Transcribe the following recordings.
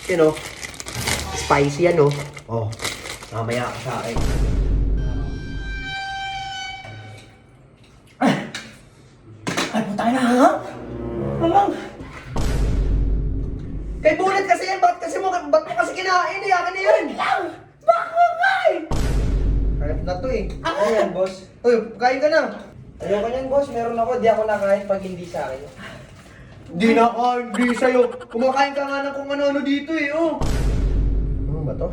You know, spicy yan, no? Oh, mamaya ka sa akin. Ay, putang ina, ha? Mamang! Kay Bullet kasi yan, ba't mo kasi kinain eh? Akin na yan! Bakit? Harap na to eh. Ayan, boss. Uy, kain ka na. Ayoko niyan, boss. Meron ako. Di ako nakain pag hindi sa akin. Di na ka, hindi sa'yo. Kumakain ka nga ng kung ano-ano dito eh, oh. Ano ba to?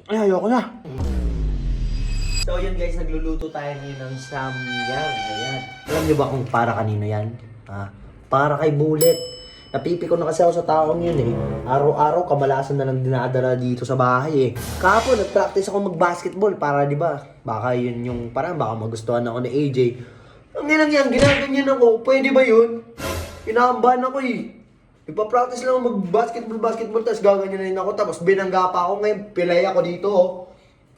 Ay, ayoko na. So yun guys, nagluluto tayo ngayon ng samyang. Ayan. Alam niyo ba kung para kanino yan? Ha? Para kay Bullet. Napipiko na kasi ako sa taong yun eh. Araw-araw kamalasan na lang dinadala dito sa bahay eh. Kahapon nag-practice ako mag-basketball para di ba? Baka yun yung parang baka magustuhan ako ni AJ. Ang inang yan, ginaganyan ako. Pwede ba yun? Inaambahan ako eh. Ipa-practice lang ako mag-basketball, tapos gaganyanin ako. Tapos binangga pa ako ngayon. Pilay ako dito oh.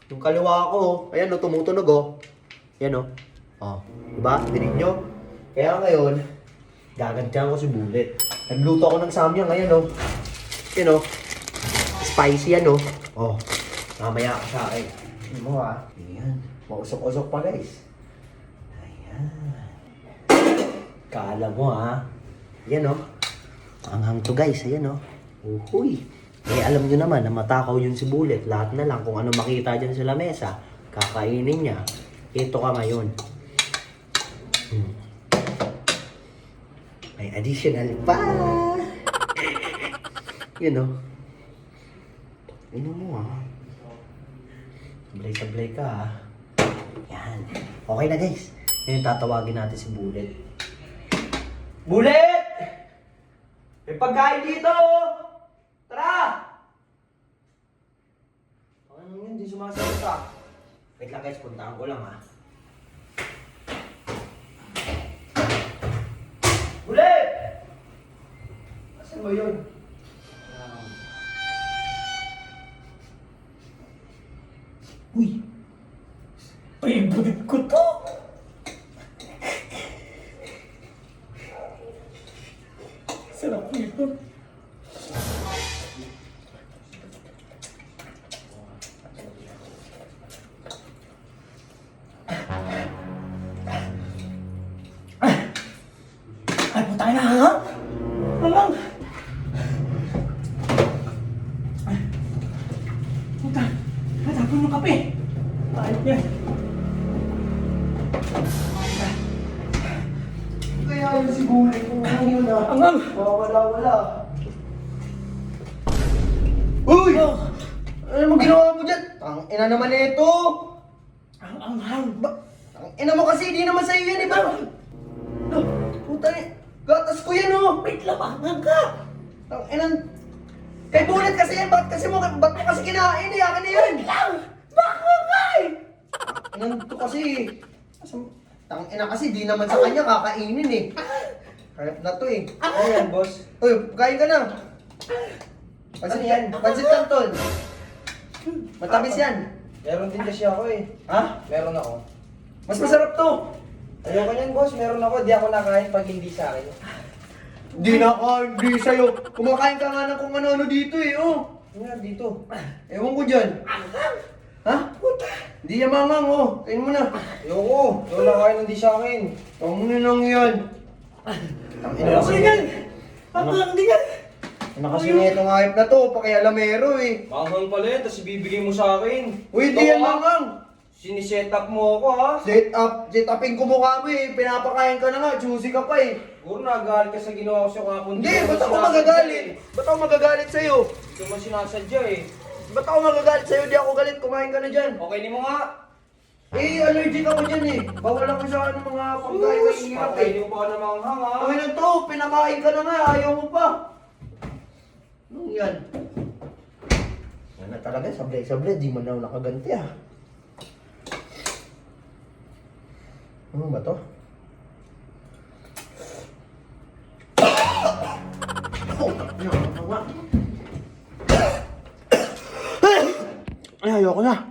Yung kaliwa ko oh. Ayan oh, tumutunog oh. Ayan oh. Oh, diba? Dinig nyo? Kaya ngayon, gagantihan ko si Bullet. Nagluto ako ng samyang ngayon oh. Ayan oh. Spicy yan oh. Oh, mamaya ka sa akin. Ayan mo ah. Ayan. Mausok-usok pa guys. Ayan. Kala mo ah. Ayan oh. Anghang to guys. Ayan oh. Uhuy. Eh alam nyo naman na matakaw yun si Bullet. Lahat na lang kung ano makita dyan sa lamesa, kakainin niya. Ito ka ngayon. May additional pa. Yun o. Inom mo ah. Sablay-sablay ka ah. Yan. Okay na guys. Ngayon tatawagin natin si Bullet. Bullet! May pagkain dito! Tara! Ano yun? Hindi sumasagot ah. Wait lang guys, puntaan ko lang ah. Bullet! Asan ba yun? Uy! Favorite ko to! Sarap nito. Ay, putang ina, ha? Mamang! Puta! Natapon yung kape! Ayot yan! Kaya yun si Bullet kung ano yun ah. Angang! Wala. Uy! Ano mo ginawa mo dyan? Ang ina naman ito! Ang anghang! Ang ina mo kasi, di naman sa'yo yan eh. Ba't? Puta ni... Gatas ko yan oh! Wait lang, anghang ka! Ang ina... Kay Bullet kasi yan, ba't mo kasi kinain eh? Akin na yan! Wait lang! Bakit nga eh? Ang to kasi... Ang ina kasi, di naman sa kanya kakainin eh. Harap na to eh. Ayan, boss. Uy, kain ka na! Pansit yan, pansit canton. Matamis yan. Meron din kasi ako eh. Ha? Meron ako. Mas masarap to. Ayoko niyan, boss. Meron ako. Di ako nakain pag hindi sa akin. Di na ka, di sa'yo. Kumakain ka nga ng kung ano-ano dito eh, oh. Nga, dito. Ewan ko dyan. Ha? Di yan mangang, oh. Kain mo na. Ayoko. Ayoko nakain hindi sa akin. Huwag mo na lang yan. Ang ina Ayoko kasi. yan! Anghang din yan! Ano kasi nga itong hype na to, pakialamero eh. Manghang pala yan, tapos ibibigay mo sa akin. Uy, di yan mangang. Siniset up mo ako ha. Set upin ko mukha mo eh. Pinapakain ka na nga, juicy ka pa eh. Siguro nagalit ka sa ginawa ko sa kapon. Hindi, ba't ako magagalit? Ba't ako magagalit sa'yo? Hindi mo sinasadya eh. Ba't ako magagalit sa'yo? Di ako galit, kumain ka na dyan. Okay ni mo nga. Eh, allergic ako dyan eh. Bawal ako sa ano, mga pagkain na hirap eh. Hindi mo pa na manghang ha. Okay na to, pinakain ka na nga, ayaw mo pa. Anong yan? Yan na talaga, sablay-sablay, di mo na ako nakaganti ah. Ano ba to? Ay, ayoko na.